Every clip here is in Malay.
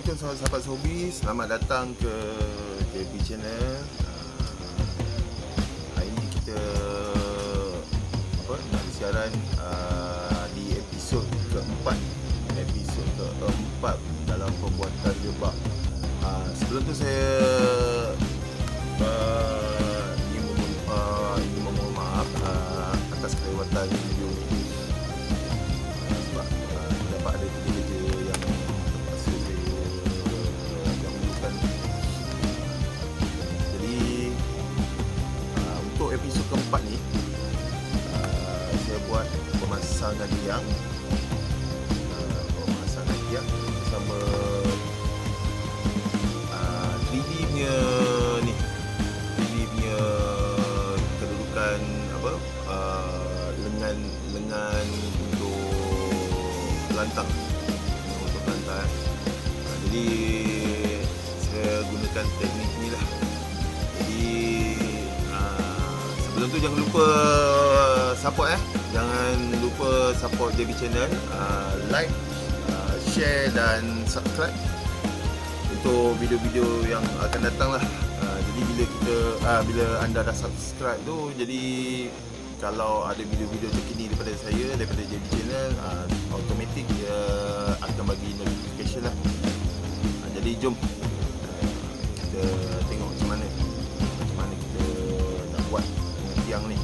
Assalamualaikum sahabat-sahabat hobi. Selamat datang ke JB Channel. Hari ini kita nak siaran di episod keempat. Dalam pembuatan jebak. Sebelum tu saya ingin memohon maaf atas kelewatan video ini. Sebab dapat ada kerja yang terpaksa saya dahulukan. Jadi untuk episod keempat ni, saya buat pemasangan tiang bersama 3D punya ni, 3D punya kedudukan lengan untuk pelantar, jadi saya gunakan teknik ni lah. Jadi sebelum tu jangan lupa support JB Channel, like, share dan subscribe untuk video-video yang akan datang lah. Jadi bila anda dah subscribe tu, jadi kalau ada video-video terkini daripada saya, daripada JB Channel, automatik dia akan bagi notification lah. Jadi jom kita tengok macam mana kita nak buat tiang ni.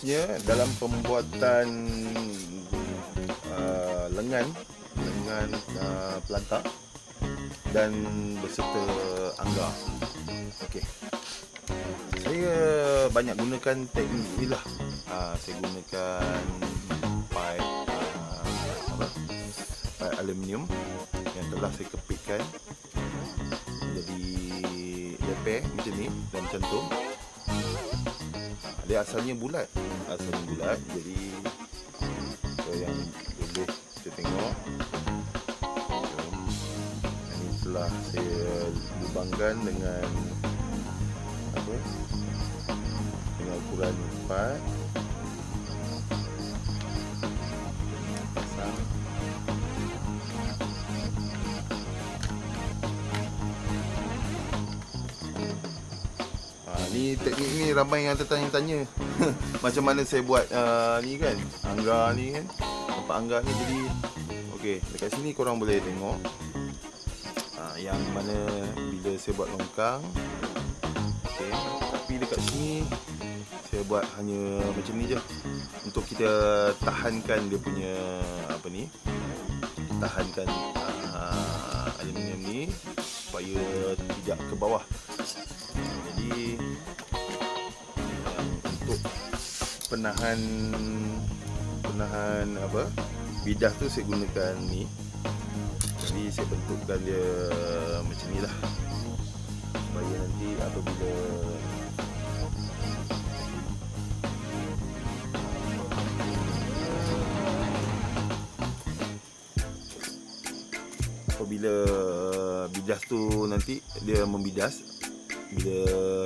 tekniknya dalam pembuatan lengan pelantar dan berserta anggar. Okey. Saya banyak gunakan teknik ni lah. Saya gunakan pipe aluminium yang telah saya kepitkan jadi leper macam ni dan macam tu. Dia asalnya bulat, jadi yang boleh kita tengok ini telah saya lubangkan dengan dengan ukuran 4, pasang. Ni teknik ni ramai yang tertanya-tanya macam mana saya buat ni kan, anggar ni kan, nampak anggar ni. Jadi okey, dekat sini korang boleh tengok yang mana bila saya buat longkang. Okey, tapi dekat sini saya buat hanya macam ni je untuk kita tahankan dia punya tahankan aluminium ni supaya tidak ke bawah. Jadi untuk penahan bidah tu saya gunakan ni. Jadi saya bentukkan dia macam ni lah supaya nanti apabila bidas tu nanti dia membidas, bila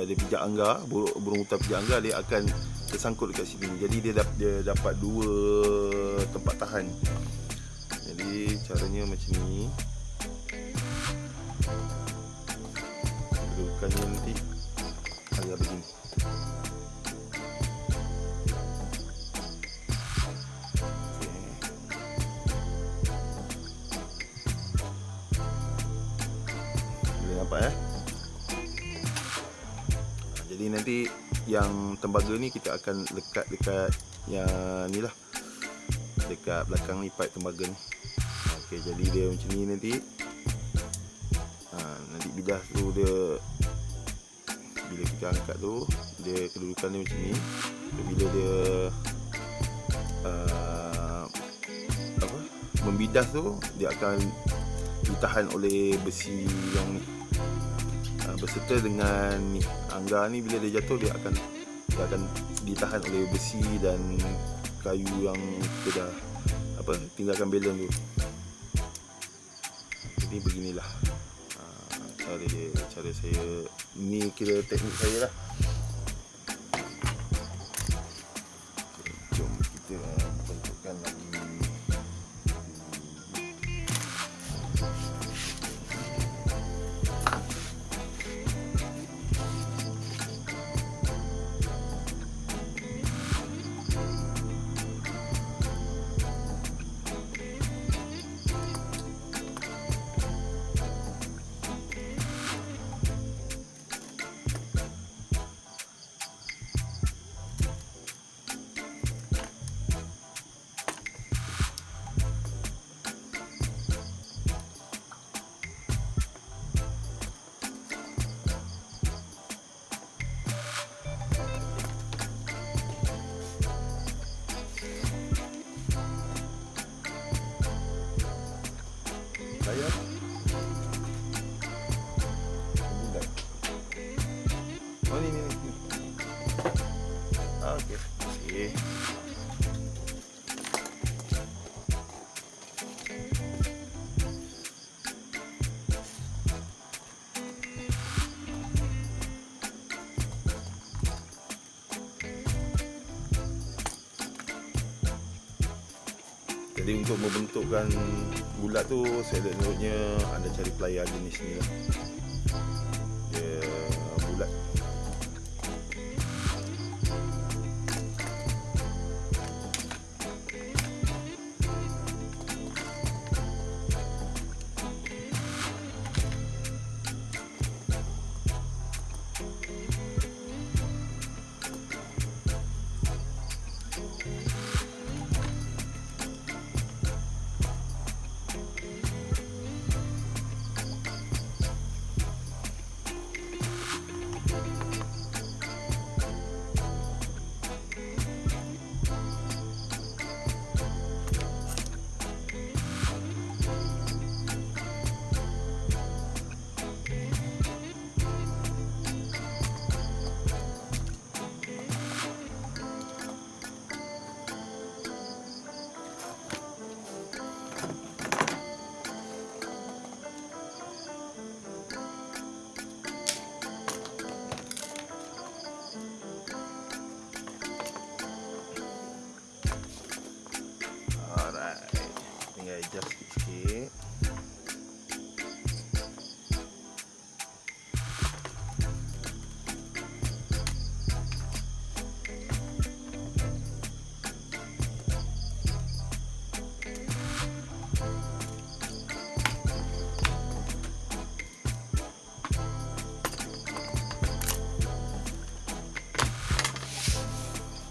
dia pijak anggar, burung utar pijak anggar, dia akan tersangkut dekat sini. Jadi dia dapat dua tempat tahan. Jadi caranya macam ni. Kedudukannya nanti agak begini. Boleh nampak Jadi nanti yang tembaga ni kita akan lekat dekat yang ni lah, dekat belakang ni pipe tembaga ni. Okey, jadi dia macam ni nanti. Nanti bidah tu dia bila kita angkat tu dia kedudukan dia macam ni. Bila dia membidas tu dia akan ditahan oleh besi yang ni. Berserta dengan ni, anggar ni bila dia jatuh dia akan ditahan oleh besi dan kayu yang kita dah tinggalkan balance tu. Jadi beginilah cara saya, ni kira teknik saya lah. Jom kita bentukkan lagi. Saya bulat. Oh ni. Okey. Jadi untuk membentukkan bulat tu, saya menurutnya anda cari plier jenis ni lah. Dia bulat.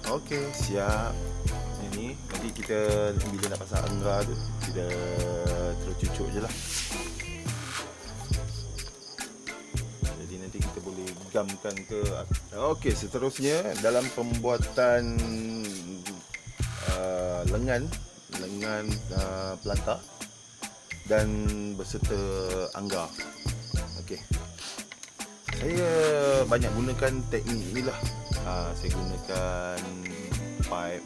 Okey, siap. Ini nanti kita bila nak pasang anggar tu, kita terus cucuk je lah. Jadi nanti kita boleh gamkan ke. Okey, seterusnya dalam pembuatan lengan pelantar dan berserta anggar. Okey, saya banyak gunakan teknik inilah. Saya gunakan pipe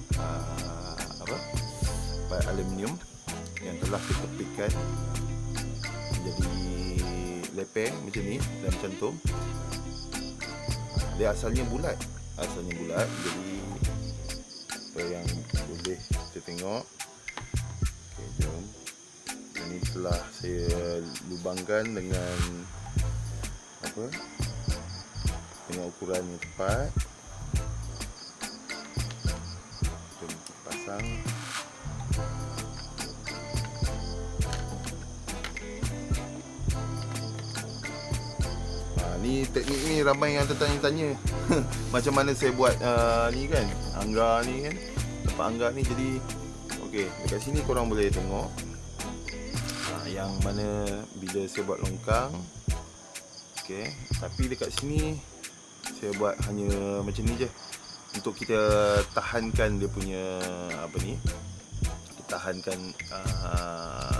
pipe aluminium yang telah saya tepikkan menjadi lepeng macam ni dan cantum. Dia asalnya bulat, jadi apa yang boleh kita tengok. Okey, jom. Ini telah saya lubangkan dengan dengan ukuran yang tepat. Jom kita pasang. Ni teknik ni ramai yang tertanya-tanya. Macam mana saya buat ni kan, anggar ni kan, tempat anggar ni. Jadi okey, dekat sini korang boleh tengok yang mana bila saya buat longkang. Okey, tapi dekat sini saya buat hanya macam ni je, untuk kita tahankan dia punya kita tahankan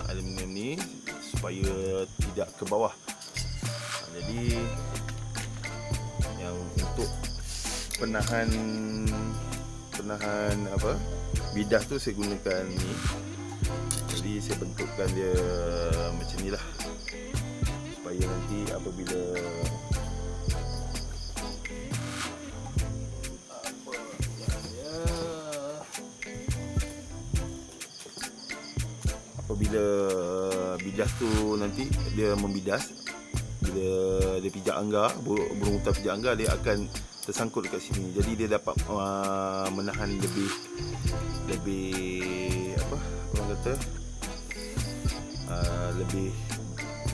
aluminium ni supaya tidak ke bawah. Jadi yang untuk penahan bidas tu saya gunakan ni. Jadi saya bentukkan dia macam ni lah, supaya nanti apabila bidas tu nanti dia membidas, bila dia pijak anggar, burung utan pijak anggar, dia akan tersangkut dekat sini. Jadi dia dapat menahan lebih orang kata lebih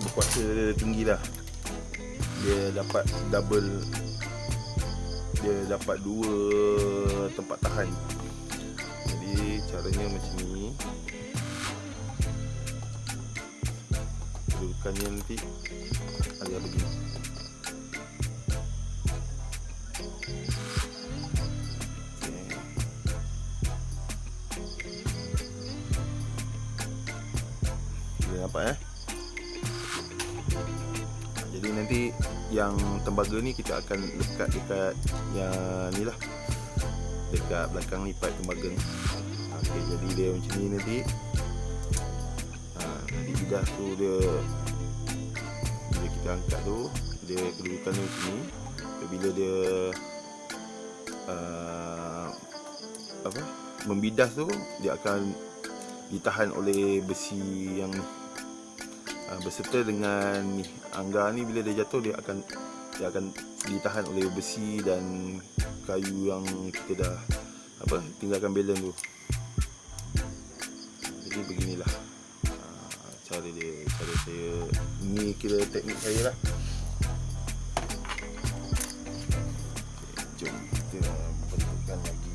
berkuasa tinggi lah. Dia dapat double, dia dapat 2 tempat tahan. Jadi caranya macam ni. Kedudukannya nanti agak begini. Boleh nampak Jadi nanti yang tembaga ni kita akan lekat dekat yang ni lah, dekat belakang ni pipe tembaga ni. Okey, jadi dia macam ni nanti. Nanti bidas tu dia bila kita angkat tu, dia kedudukan dia macam ni. Bila dia membidas tu, dia akan ditahan oleh besi yang ni, berserta dengan ni anggar ni. Bila dia jatuh, dia akan ditahan oleh besi dan kayu yang kita dah tinggalkan balance tu. Jadi beginilah cara saya. Ni kira teknik saya lah. Jom kita bentukkan lagi.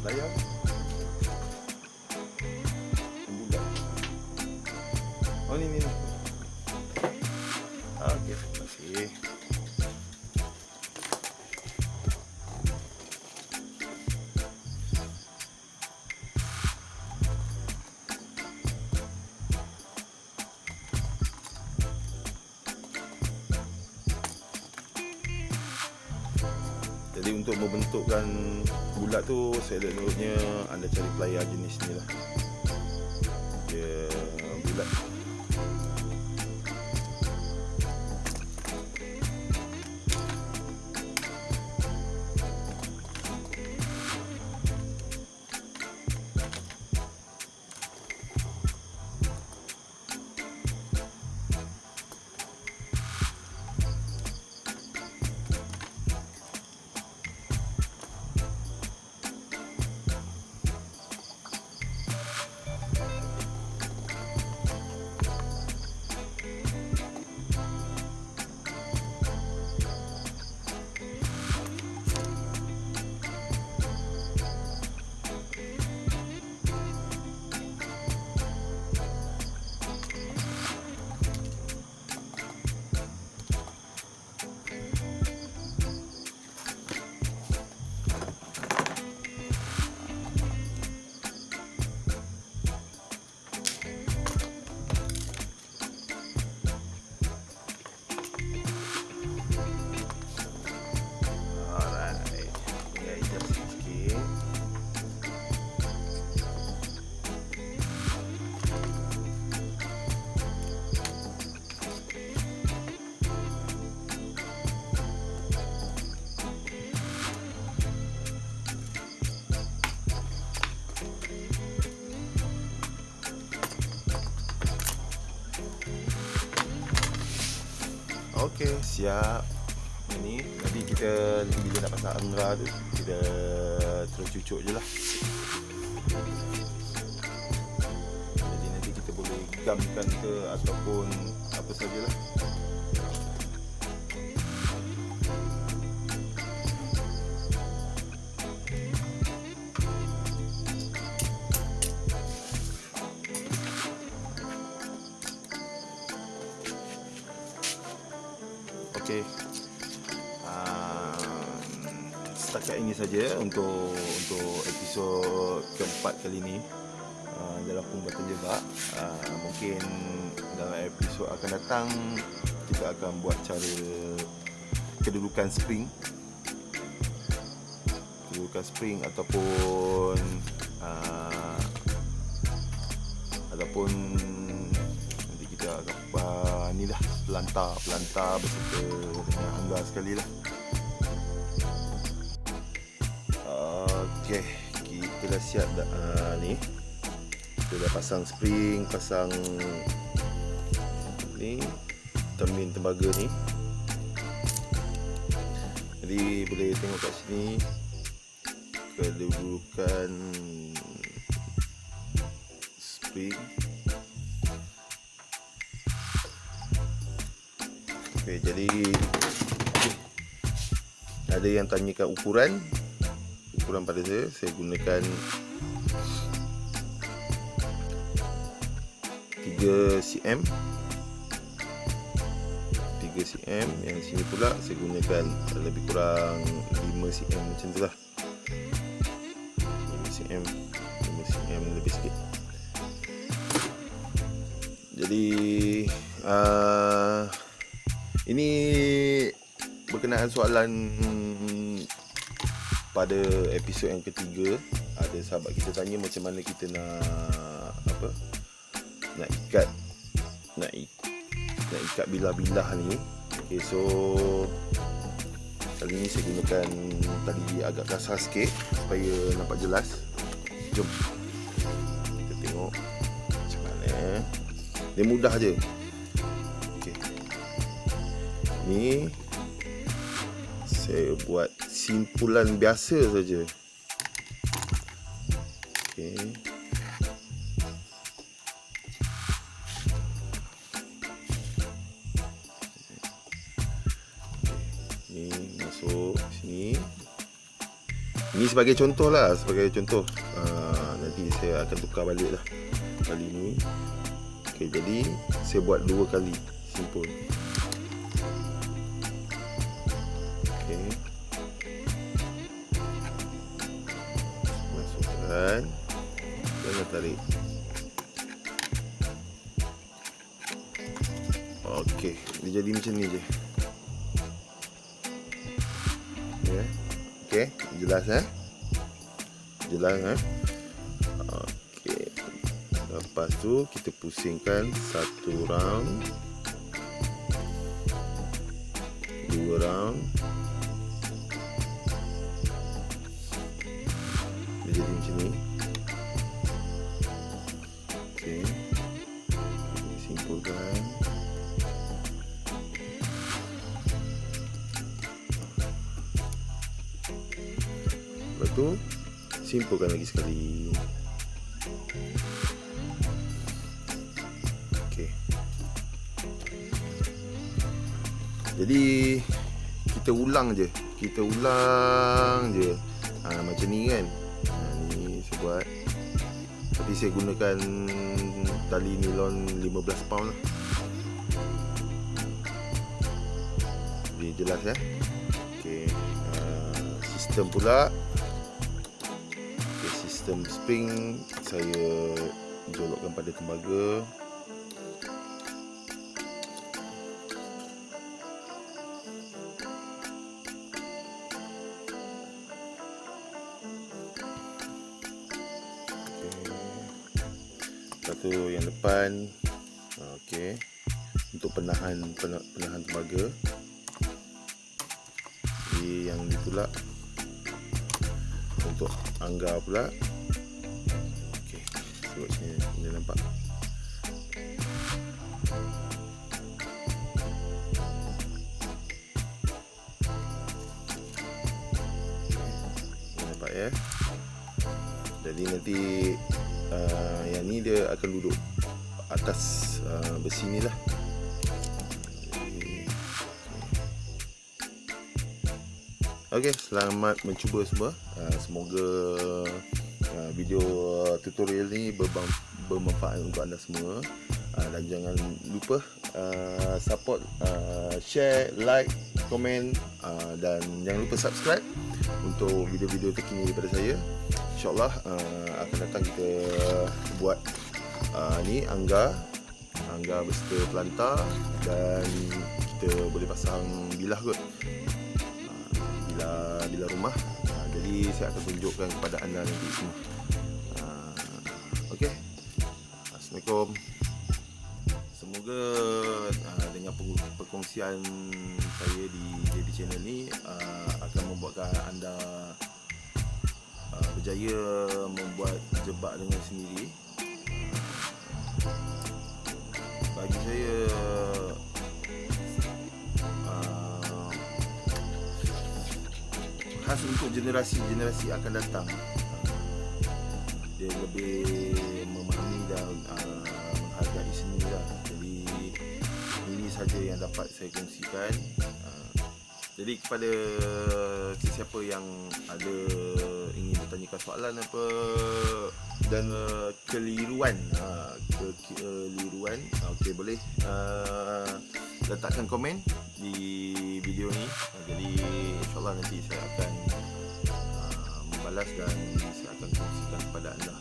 Layar budak. Oh ni. Okey, terima kasih. Jadi untuk membentukkan bulat tu, seloknya anda cari plier jenis ni lah. Dia bulat. Okey, siap. Ini nanti kita bila nak pasang angra tu, kita terus cucuk je lah. Jadi nanti kita boleh gamkan ke ataupun apa sajalah. Okey, setakat ini saja untuk episod keempat kali ini dalam pembuatan jebak. Mungkin dalam episod akan datang kita akan buat cara kedudukan spring ataupun nanti kita akan ni lah pelantar beserta dengan hanggar sekali lah. Okey, kita dah siap dah. Ni kita dah pasang spring, pasang ni termin tembaga ni. Jadi boleh tengok kat sini kedudukan spring. Okey, jadi ada yang tanyakan ukuran pada saya gunakan 3 cm, yang sini pula saya gunakan lebih kurang 5 cm macam tu lah. 5 cm lebih sikit. Jadi ini berkenaan soalan pada episod yang ketiga. Ada sahabat kita tanya macam mana kita nak ikat bilah-bilah ni. Okay, so kali ni saya gunakan tali agak kasar sikit supaya nampak jelas. Jom kita tengok macam mana. Dia mudah je. Okay, ni saya buat simpulan biasa saja. Okey. Ni masuk sini. Ini sebagai contoh lah, nanti saya akan tukar balik lah kali ni. Okey, jadi saya buat 2 kali simpul. Masukkan dan tarik. Okey, dia jadi macam ni je. Ya. Okey, jelas jelas. Okey, lepas tu kita pusingkan 1 round, 2 round. Dia jadi macam ni. Okey, simpulkan. Lepas tu simpulkan lagi sekali. Okey, jadi kita ulang je macam ni kan. Ni saya buat, tapi saya gunakan tali nilon 15 pound lah. Jadi jelas Okey, sistem pula. Sistem spring saya jolokkan pada tembaga. Lepas tu yang depan, okey, untuk penahan tembaga. Jadi yang ni pula untuk anggar pula. Okey, sebab sini dia nampak. Nampak ya. Jadi nanti yang ni dia akan duduk atas besi ni lah. Okey, selamat mencuba semua. Semoga video tutorial ni bermanfaat untuk anda semua. Dan jangan lupa support, share, like, komen, dan jangan lupa subscribe untuk video-video terkini daripada saya. InsyaAllah akan datang kita buat ni anggar beserta pelantar, dan kita boleh pasang bilah kot bila rumah. Jadi saya akan tunjukkan kepada anda nanti semua. Okey, Assalamualaikum. Semoga dengan perkongsian saya di channel ni akan membuatkan anda berjaya membuat jebak dengan sendiri. Bagi saya khas untuk generasi akan datang. Dia lebih memahami dan menghargai seni lah. Jadi ini saja yang dapat saya kongsikan. Jadi kepada sesiapa yang ada ingin bertanyakan soalan apa dan keliruan, okey, boleh letakkan komen di video ni. Jadi insyaAllah nanti saya akan membalas dan saya akan kongsikan kepada anda.